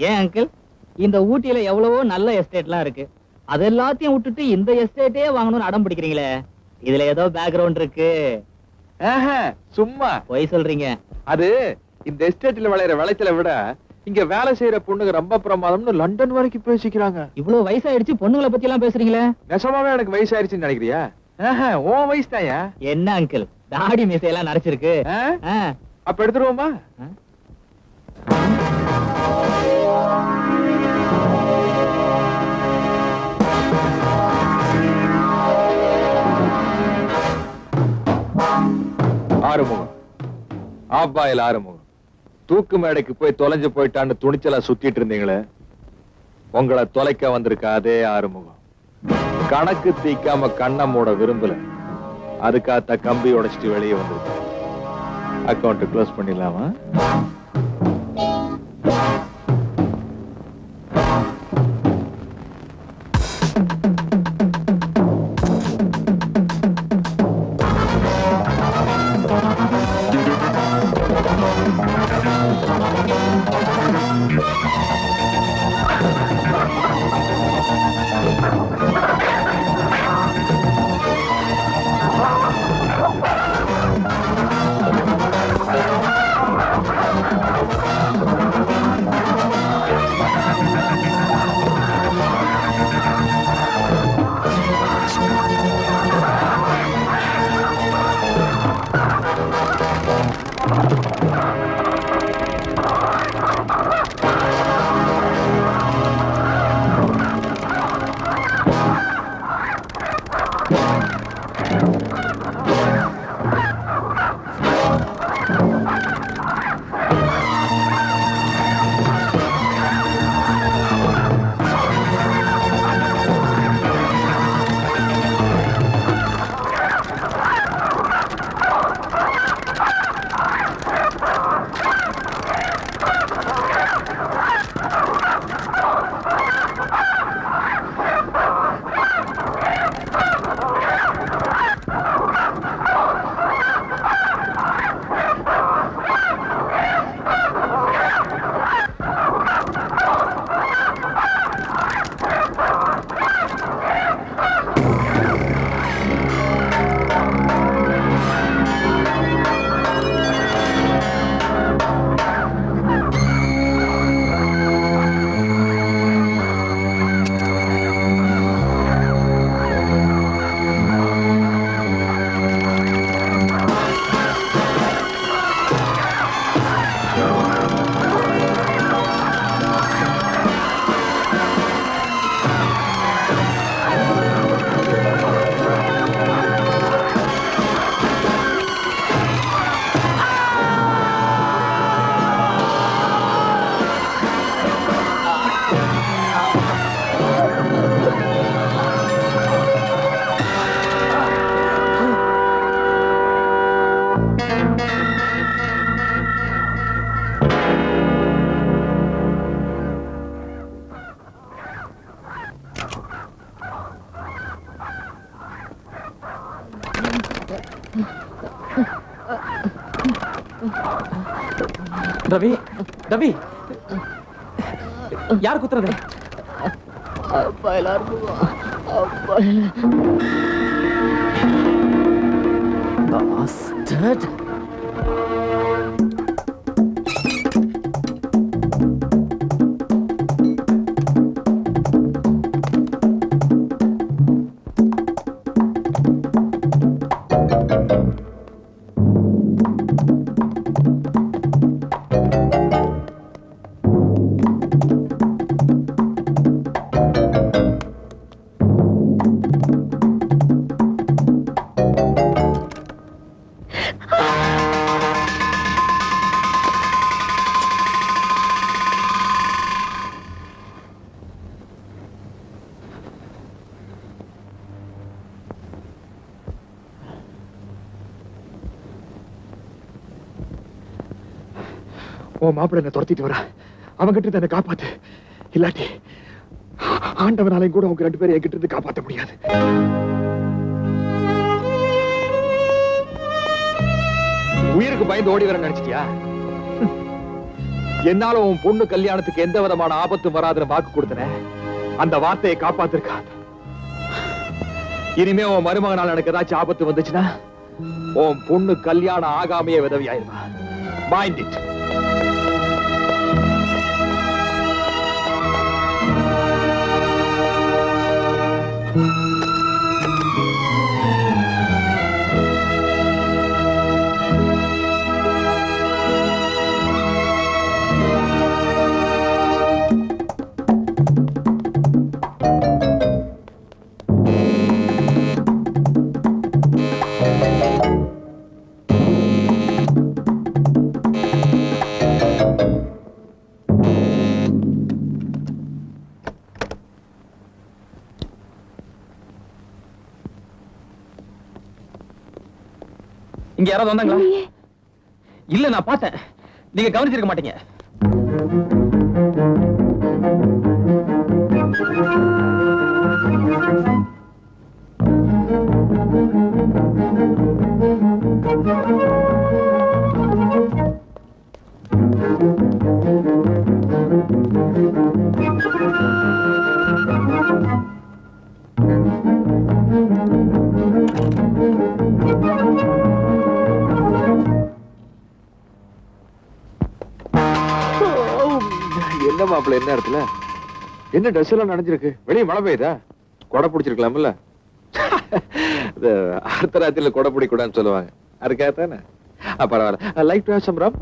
ஏன் அங்கிள், இந்த ஊட்டியில எவ்வளவோ நல்ல எஸ்டேட்லாம் இருக்கு. அது எல்லாத்தையும் விட்டுட்டு இந்த எஸ்டேட்டே வாங்கணும்னு அடம் பிடிக்கிறீங்களே, இதுல ஏதோ பேக்ரவுண்ட் இருக்கு. சும்மா போய் சொல்றீங்க. அது இந்த எஸ்டேட்ல விளையிற விளைச்சலை விட இங்க வேலை செய்யற பொண்ணுங்க ரொம்ப பிரமாதம்னு லண்டன் வரைக்கும் பேசிக்கிறாங்க. இவ்வளவு வயசாயிடுச்சு பொண்ணுங்களை பத்தி எல்லாம் பேசுறீங்களே? நெசமாவே எனக்கு வயசாயிருச்சுன்னு நினைக்கிறியா? உன் வயசு தாயா? என்ன அங்கிள், தாடி மீசையெல்லாம் நரைச்சிருக்கு. அப்ப எடுத்துருவோமா? ஆறுமுகம், ஆப்பாயில் ஆறுமுகம், தூக்கு மேடைக்கு போய் தொலைஞ்சு போயிட்டான்னு துணிச்சலா சுத்திட்டு இருந்தீங்களே, உங்களை தொலைக்க வந்திருக்க அதே ஆறுமுகம். கணக்கு தீக்காம கண்ணை மூட விரும்பல, அதுக்காக கம்பி உடைச்சிட்டு வெளியே வந்திருக்கு. அக்கௌண்ட் க்ளோஸ் பண்ணிடலாமா? ரவி, ரவி, யார் குத்துறது? அப்பா எல்லாரும் அப்பா Bastard. மாப்பிள்ள என்ன துரத்திட்டு வர, அவங்கிட்ட என்ன காப்பாத்து. இல்லாட்டி ஆண்டவனாலையும் கூட உங்க 2 பேரும் என்கிட்ட இருந்து காப்பாற்ற முடியாது. உயிருக்கு பயந்து ஓடி வர நினைச்சிட்டியா? என்னால உன் பொண்ணு கல்யாணத்துக்கு எந்த விதமான ஆபத்தும் வராதுன்னு வாக்கு கொடுத்தன அந்த வார்த்தையை காப்பாத்திருக்காது. இனிமே உன் மருமகனால எனக்கு ஏதாச்சும் ஆபத்து வந்துச்சுன்னா உன் பொண்ணு கல்யாணம் ஆகாமையே விதவியாயிருவா. Mind it. இங்க யாராவது வந்தாங்களா? இல்ல, நான் பார்த்தேன். நீங்க கவனிச்சிருக்க மாட்டீங்க. என்ன மாப்பிள்ள, என்ன இடத்துல என்ன ட்ரெஸ் எல்லாம் நனைஞ்சிருக்கு? வெளியே மழை பெய்யுதா? கொடை பிடிச்சிருக்கலாம்ல. அடுத்த ராத்திரில கொடை பிடிக்கூடாதுன்னு சொல்லுவாங்க. அதுக்காகத்தானே. பரவாயில்ல. லைக் டு ஹேவ் சம் ரம்.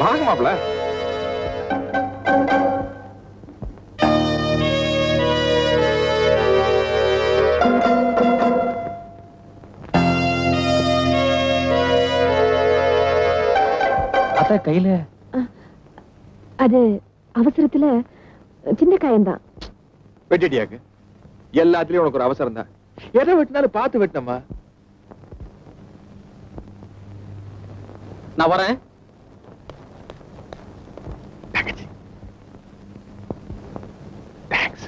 வாங்க மாப்பிள்ள. அத கையில அது அவசரத்துல சின்ன காயம்தான். வெட்டிட்டியாக்கு? எல்லாத்துலயும் உனக்கு ஒரு அவசரம் தான். எதை வெட்டினாலும் பார்த்து வெட்டினமா. நான் வரேன். தேங்க்ஸ்.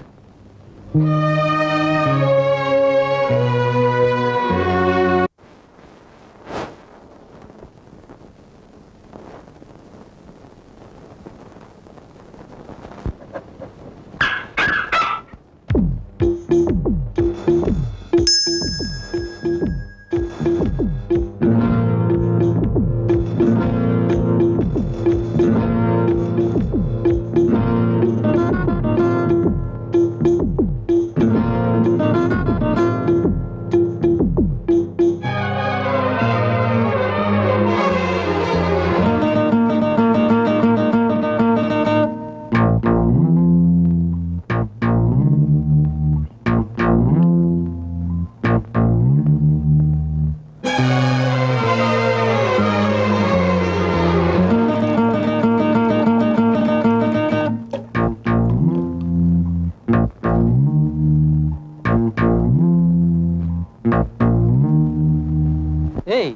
ஏய்,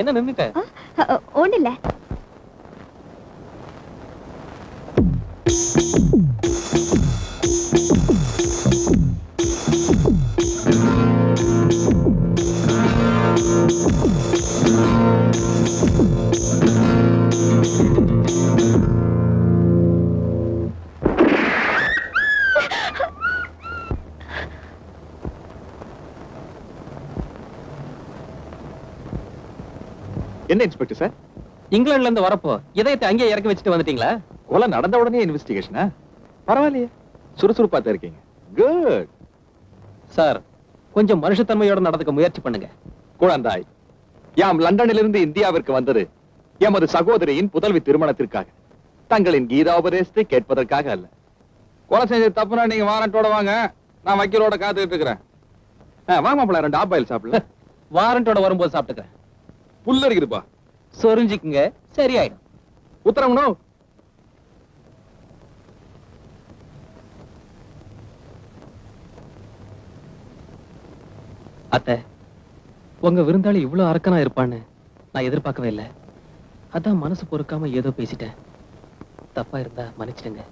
என்ன நின்னுட்ட? ஒண்ணு இல்ல. என்ன இன்ஸ்பெக்டர் சார்? இங்கிலாந்துல இருந்து வரப்போ இதயத்தை அங்கேயே இறக்கி வச்சுட்டு வந்துட்டீங்களா? கொலை நடந்த உடனே இன்வெஸ்டிகேஷனா? பரவாயில்லையே, சுறுசுறுப்பா தான் இருக்கீங்க. குட் சார், கொஞ்சம் மனுஷத்தன்மையோட நடந்துக்க முயற்சி பண்ணுங்க. குழந்தாய், யாம் லண்டனிலிருந்து இந்தியாவிற்கு வந்தது எமது சகோதரியின் புதல்வி திருமணத்திற்காக, தங்களின் கீதாபதேசத்தை கேட்பதற்காக அல்ல. கொலை செஞ்சது தப்புனா நீங்க வாரண்டோட வாங்க, நான் வக்கீலோட காத்துக்கிட்டு இருக்கிறேன். வாங்க மாப்பிள்ள, 2 ஆப் பாயில் சாப்பிடல. வாரண்டோட வரும்போது சாப்பிட்டுக்கிறேன். புல்ல இருக்குதுப்பா, சொரிஞ்சுக்குங்க, சரியாயிடும். உத்தரவுனோ? அத்தை, உங்க விருந்தாளி இவ்வளவு அரக்கனா இருப்பான்னு நான் எதிர்பார்க்கவே இல்லை. அதான் மனசு பொறுக்காம ஏதோ பேசிட்டேன். தப்பா இருந்தா மன்னிச்சிடுங்க.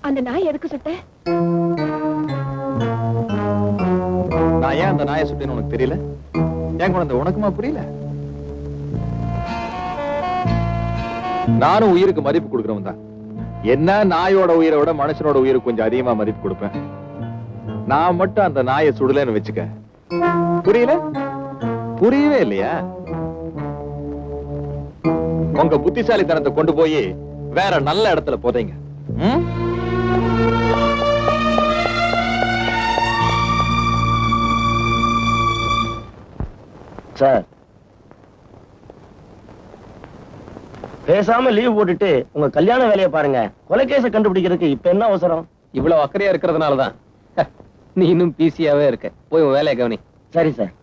அந்த நாய் எதுக்கு சுட்ட? நான் ஏன் அந்த நாயை சுட்டேன்னு உனக்கு தெரியல? ஏன் குழந்தை உனக்குமா புரியல? நானும் உயிருக்கு மதிப்பு கொடுக்கறவன் தான். என்ன நாயோட உயிரை விட மனுஷனோட உயிருக்கு கொஞ்சம் அதிகமா மதிப்பு கொடுப்பேன். நான் மட்டும் அந்த நாயை சுடலன்னு வச்சுக்க. புரியல? புரியவே இல்லையா? உங்க புத்திசாலித்தனத்தை கொண்டு போய் வேற நல்ல இடத்துல போதைங்க. சார், பேசாம லீவ் போட்டுட்டு உங்க கல்யாண வேலையை பாருங்க. கொலைகேஸை கண்டுபிடிக்கிறதுக்கு இப்ப என்ன அவசரம்? இவ்வளவு அக்கறையா இருக்கிறதுனாலதான் நீ இன்னும் பிசியாவே இருக்க. போய் உன் வேலையை கவனி. சரி சார்.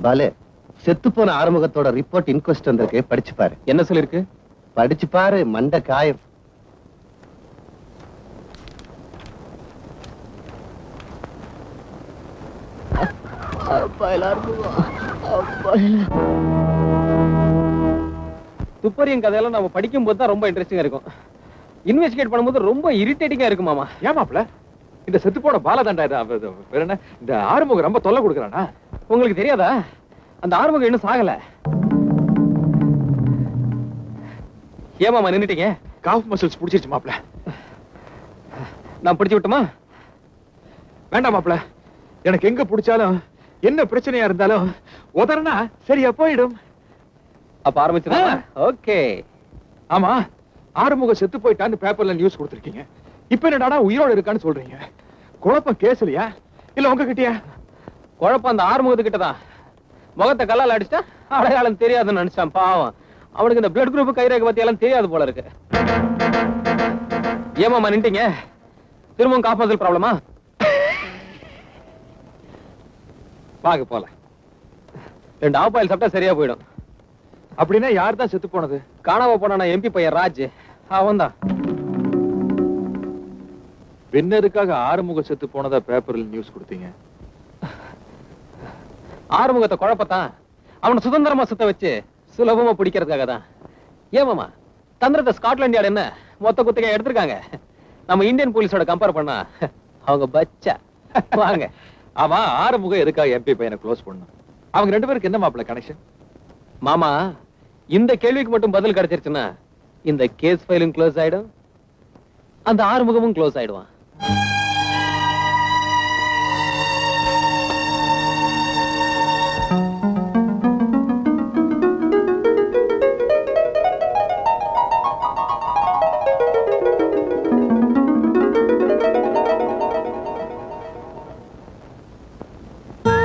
பாலு, செத்து போன ஆறுமுகத்தோட ரிப்போர்ட் இன்கொஸ்ட் வந்திருக்கு, படிச்சு பாரு. என்ன சொல்லிருக்கு? படிச்சு பாரு, மண்டை காயம். துப்பறியும் கதையெல்லாம் நம்ம படிக்கும் போது தான் ரொம்ப இன்ட்ரெஸ்டிங்கா இருக்கும். இன்வெஸ்டிகேட் பண்ணும்போது ரொம்ப இரிட்டேட்டிங்கா இருக்கு மாமா. ஏமாப்ல, இந்த செத்து போன பாலதண்டா வேற என்ன, இந்த ஆறுமுகம் ரொம்ப தொல்லை கொடுக்கறானா? உங்களுக்கு தெரியாதா? அந்த ஆறுமுகம் இன்னும் சாகல. ஏமாமா நின்னுட்டீங்க? காஃப் மசில்ஸ் புடிச்சிருச்சு மாப்ள. நான் பிடிச்சு விட்டுமா? வேண்டாம் மாப்ள, எனக்கு எங்க பிடிச்சாலும் என்ன பிரச்சனையா இருந்தாலும் உதறனா சரியா போயிடும். அப்ப ஆரம்பிச்சிடலாமா? ஓகே. ஆமா, ஆறுமுகம் செத்து போயிட்டான்னு பேப்பர்ல நியூஸ் கொடுத்திருக்கீங்க. இப்ப என்னடா உயிரோட இருக்கான்னு சொல்றீங்க? குழப்பம் கேஸ்லயா இல்ல உங்க கிட்டயா? குழப்பம் அந்த ஆறுமுகத்துக்கிட்டதான். முகத்தை கல்லால் அடிச்சா அடையாளம் தெரியாதுன்னு நினைச்சான். பாவம், அவனுக்கு இந்த பிளட் குரூப் கைரேகை பத்தி எல்லாம் தெரியாது போல இருக்கு. ஏமாமா நின்ட்டீங்க? திரும்பவும் காப்பாசல் ப்ராப்ளமா? வாங்க போல. 2 ஆப்பாயில் சாப்பிட்டா சரியா போயிடும். அப்படின்னா யார் தான் செத்து போனது? காணாம போனா எம்பி பையன் ராஜ், அவன் தான். பின்னதுக்காக ஆறுமுகம் செத்து போனதா பேப்பர்ல நியூஸ் கொடுத்தீங்க. ஆறுமுகத்தை குழப்பத்தான் அவனை சுதந்திரமா சுத்த வச்சு சுலபமா பிடிக்கிறதுக்காக தான். ஏமாமா தந்திரத்தை ஸ்காட்லாண்ட் யார்டு என்ன மொத்த குத்தகை எடுத்திருக்காங்க. நம்ம இந்தியன் போலீஸோட கம்பேர் பண்ணா அவங்க பச்சா. வாங்க. ஆமா, ஆறுமுகம் எதுக்காக எம்பி பையனை க்ளோஸ் பண்ணணும்? அவங்க 2 பேருக்கு என்ன மாப்பிள்ள கனெக்ஷன்? மாமா, இந்த கேள்விக்கு மட்டும் பதில் கிடைச்சிருச்சுன்னா இந்த கேஸ் ஃபைலும் க்ளோஸ் ஆயிடும், அந்த ஆறுமுகமும் க்ளோஸ் ஆயிடுவான்.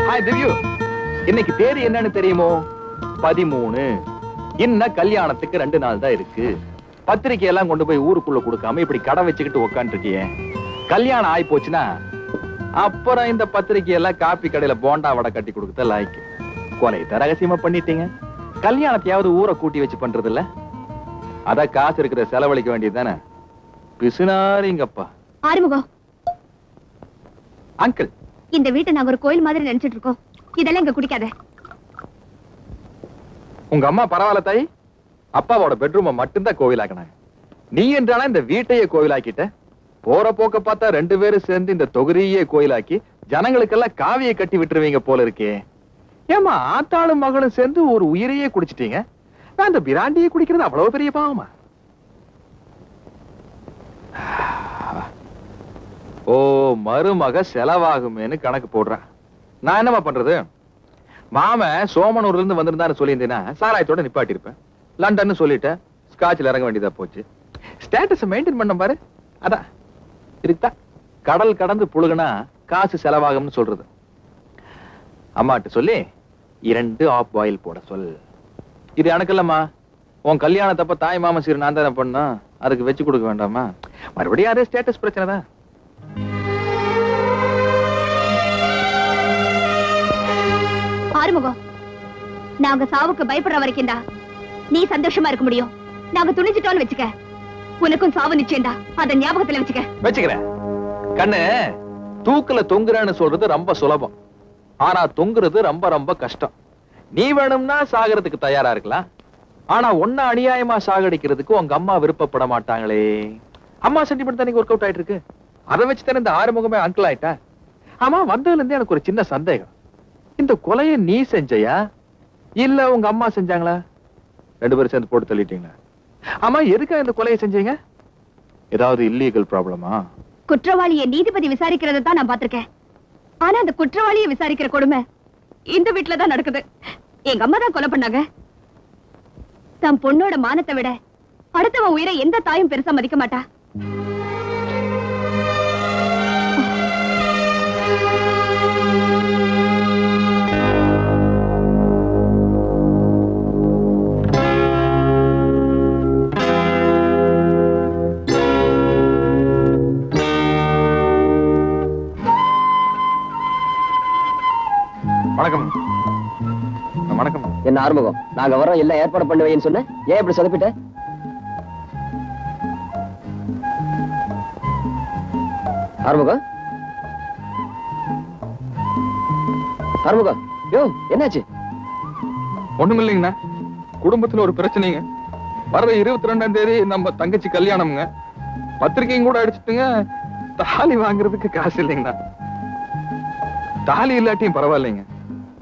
ஹாய் திவ்யூ, இன்னைக்கு தேதி என்னன்னு தெரியுமோ? 13. இன்னும் கல்யாணத்துக்கு 2 நாள் தான் இருக்கு. பத்திரிக்கை எல்லாம் கொண்டு போய் ஊருக்குள்ள கொடுக்காம இப்படி கடை வச்சுக்கிட்டு உட்காந்து இருக்கியே. கல்யாணம் ஆயி போச்சுன்னா அப்புறம் இந்த பத்திரிக்கை எல்லாம் காப்பி கடையில போண்டா வடை கட்டி கொடுக்கத லாய்க்கு. கொலையை ரகசியமா பண்ணிட்டீங்க. கல்யாணத்தையாவது ஊரை கூட்டி வச்சு பண்றது இல்ல? அத காசு இருக்கிற செலவழிக்க வேண்டியது தானே. பிசுனாரிங்கப்பா. ஆறுமுகம், அங்கிள், இந்த வீட்டை நாங்க ஒரு கோயில் மாதிரி நினைச்சிட்டு இருக்கோம். இதெல்லாம் இங்க குடிக்காத. உங்க அம்மா பரவாயில்ல தாய். அப்பாவோட பெட்ரூமை மட்டும்தான் கோவிலாக்கினாங்க. நீ என்றாலும் இந்த வீட்டையே கோவிலாக்கிட்ட. போற போக்க பார்த்தா 2 பேரும் சேர்ந்து இந்த தொகுதியே கோயிலாக்கி ஜனங்களுக்கெல்லாம் காவியை கட்டி விட்டுருவீங்க போல இருக்கே. ஏமா, ஆத்தாளும் மகளும் சேர்ந்து ஒரு உயிரையே குடிச்சிட்டீங்க. நான் இந்த பிராண்டியை குடிக்கிறது அவ்வளவு பெரிய பாவமா? ஓ, மருமக செலவாகுமேன்னு கணக்கு போடுறேன். நான் என்னமா பண்றது? மாம சோமனூர்ல இருந்து வந்திருந்தான்னு சொல்லியிருந்தேன்னா சாராயத்தோட நிப்பாட்டி இருப்பேன். லண்டன் சொல்லிட்டேன், ஸ்காட்ச்ல இறங்க வேண்டியதா போச்சு. ஸ்டேட்டஸ் மெயின்டைன் பண்ண பாரு. அதான் இருக்கா, கடல் கடந்து புழுகுனா காசு செலவாகும்னு சொல்றது. அம்மாட்ட சொல்லி 2 ஆப் பாயில் போட சொல். இது எனக்கு இல்லம்மா, உன் கல்யாணத்தப்ப தாய் மாமன் சீர் நான் தானே பண்ணா, அதுக்கு வச்சு கொடுக்க வேண்டாமா? மறுபடியும் அதே ஸ்டேட்டஸ் பிரச்சனை தான். ஆறுமுகம், நாங்க சாவுக்கு பயப்படுற வரைக்கும் தான் நீ சந்தோஷமா இருக்க முடியும். நாங்க துணிஞ்சிட்டோம்னு வச்சுக்க, உனக்கும் சாவு நிச்சயம்டா. அத ஞாபகத்துல வச்சுக்க. வச்சுக்கிறேன் கண்ணு. தூக்குல தொங்குறேன்னு சொல்றது ரொம்ப சுலபம், ஆனா தொங்குறது ரொம்ப ரொம்ப கஷ்டம். நீ வேணும்னா சாகிறதுக்கு தயாரா இருக்கலாம், ஆனா ஒன்ன அநியாயமா சாகடிக்கிறதுக்கு உங்க அம்மா விருப்பப்பட மாட்டாங்களே. அம்மா சென்டிமெண்ட் தான் ஒர்க் அவுட் ஆயிட்டு இருக்கு. அதை வச்சு தானே இந்த ஆறுமுகமே அங்கிள் ஆயிட்டா. ஆமா, வந்ததுல இருந்து எனக்கு ஒரு சின்ன சந்தேகம். இந்த கொலையை நீ செஞ்சையா இல்ல உங்க அம்மா செஞ்சாங்களா? 2 பேரும் சேர்ந்து போட்டு தள்ளிட்டீங்களா? ஆமா, எதுக்காக இந்த கொலையை செஞ்சீங்க? ஏதாவது இல்லீகல் ப்ராப்ளமா? குற்றவாளியை நீதிபதி விசாரிக்கிறத தான் நான் பாத்திருக்கேன். ஆனா அந்த குற்றவாளியை விசாரிக்கிற கொடுமை இந்த வீட்டுல தான் நடக்குது. எங்க அம்மா தான் கொலை பண்ணாங்க. தன் பொண்ணோட மானத்தை விட அடுத்தவன் உயிரை எந்த தாயும் பெருசா மதிக்க மாட்டா. வணக்கம். வணக்கம். என்ன ஆறுமுகம், நாங்க வரோம் எல்லாம் ஏற்பாடு பண்ணி வைன்னு சொன்ன, ஏன் இப்படி சொதப்பிட்ட? ஆறுமுகம், ஆறுமுகம், யோ என்னாச்சு? ஒண்ணும் இல்லைங்கண்ணா, குடும்பத்துல ஒரு பிரச்சனைங்க. வர்ற 22ஆம் தேதி நம்ம தங்கச்சி கல்யாணம்ங்க. பத்திரிக்கையும் கூட அடிச்சுட்டுங்க. தாலி வாங்குறதுக்கு காசு இல்லைங்கண்ணா. தாலி இல்லாட்டியும் பரவாயில்லைங்க,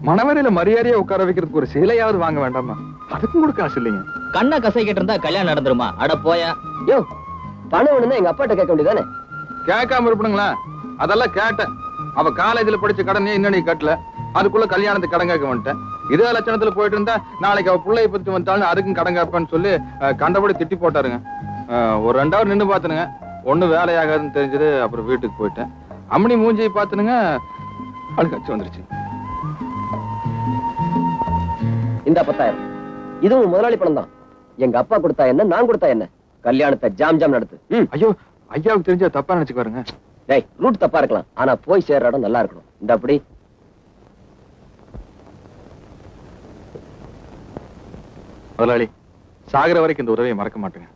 மணவரையில மரியாதையா உட்கார வைக்கிறதுக்கு ஒரு சேலையாவது வாங்க வேண்டாமா? அதுக்கும் கூட காசு இல்லைங்க. கண்ணை கசைக்கிட்டு இருந்தா கல்யாணம் நடந்துருமா? அட போயா. யோ, பணம் வேணும்னா எங்க அப்பாட்ட கேட்க வேண்டியதானே? கேட்காம இருப்பணுங்களா? அதெல்லாம் கேட்டேன். அவ காலேஜ்ல படிச்ச கடனே இன்னும் நீ கட்டல, அதுக்குள்ள கல்யாணத்துக்கு கடன் கேட்க வந்துட்டேன். இதே லட்சணத்துல போயிட்டு இருந்தா நாளைக்கு அவ பிள்ளைய பத்தி வந்தாலும் அதுக்கும் கடன் கேட்பான்னு சொல்லி கண்டபடி திட்டி போட்டாருங்க. ஒரு 2 hour நின்னு பாத்துனுங்க, ஒண்ணு வேலையாகாதுன்னு தெரிஞ்சது. அப்புறம் வீட்டுக்கு போயிட்டேன். அம்மனி மூஞ்சியை பாத்துனுங்க, அழுகாச்சு வந்துருச்சு. இந்த 10,000 இதுவும் முதலாளி பணம் தான். எங்க அப்பா கொடுத்தா என்ன, நான் கொடுத்தா என்ன? கல்யாணத்தை ஜாம் ஜாம் நடத்து. ஐயோ, ஐயாவுக்கு தெரிஞ்சா தப்பா நினைச்சுக்காருங்க. டேய், ரூட் தப்பா இருக்கலாம், ஆனா போய் சேர்ற இடம் நல்லா இருக்கணும். இந்த அப்படி முதலாளி, சாகர வரைக்கும் இந்த உதவியை மறக்க மாட்டேங்க.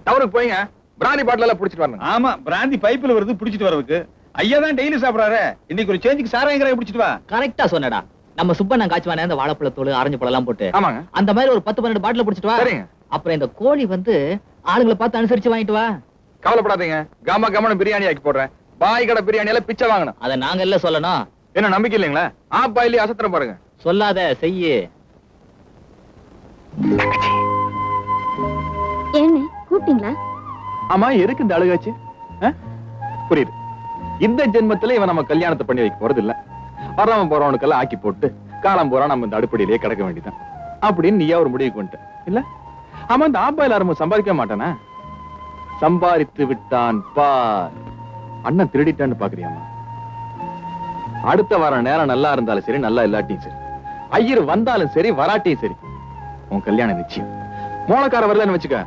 டவுனுக்கு போய்ங்க பிராணி பாட்டில் எல்லாம் புடிச்சிட்டு வரணும். ஆமா, பிராந்தி பைப்பில் வருது, புடிச்சிட்டு வரதுக்கு. ஐயா தான் டெய்லி சாப்பிடாரு, இன்னைக்கு ஒரு சேஞ்சுக்கு சாராயங்கரை புடிச்சிட்டு வா. கரெக்டா சொன்னடா. நம்ம சுப்பண்ணா காய்ச்சுவானே அந்த வாழைப்பழத்தோடு ஆரஞ்சு பழம் எல்லாம் போட்டு, ஆமாங்க, அந்த மாதிரி ஒரு 10-12 பாட்டில் புடிச்சிட்டு வா. சரிங்க. அப்புறம் இந்த கோழி வந்து ஆளுங்களை பார்த்து அனுசரிச்சு வாங்கிட்டு வா. கவலைப்படாதீங்க, கம கமனு பிரியாணி ஆக்கி போடுறேன். பாய் கடை பிரியாணி எல்லாம் பிச்சை வாங்கணும். அத நாங்க எல்லாம் சொல்லணும். என்ன நம்பிக்கை இல்லைங்களா? பாயிலே அசத்திரம் பாருங்க. சொல்லாத, செய்யு. என்ன கூப்பிட்டீங்களா? ஆமா, எதுக்கு இந்த அழுகாச்சு? புரியுது. இந்த ஜென்மத்துல இவன் நம்ம கல்யாணத்தை பண்ணி வைக்க போறது இல்ல. வரவன் போறவனுக்கெல்லாம் ஆக்கி போட்டு காலம் போறா நம்ம இந்த அடுப்படியிலேயே கிடக்க வேண்டியதான் அப்படின்னு நீயா ஒரு முடிவுக்கு வந்துட்ட இல்ல? ஆமா, இந்த ஆப்பாயில் ஆரம்பம் சம்பாதிக்க மாட்டானா? சம்பாதித்து விட்டான் பார். அண்ணன் திருடிட்டான்னு பாக்குறியாமா? அடுத்த வார நேரம் நல்லா இருந்தாலும் சரி, நல்லா இல்லாட்டியும் சரி, ஐயர் வந்தாலும் சரி, வராட்டியும் சரி, உன் கல்யாணம் நிச்சயம். மோளக்கார வரலன்னு வச்சுக்க,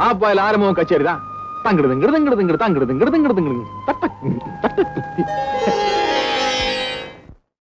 ஆப்பாயில் ஆரம்பம் கச்சேரி தான். தங்கிடுதுங்கிறது தங்கிடுதுங்கிறது தங்கிடுதுங்கிறது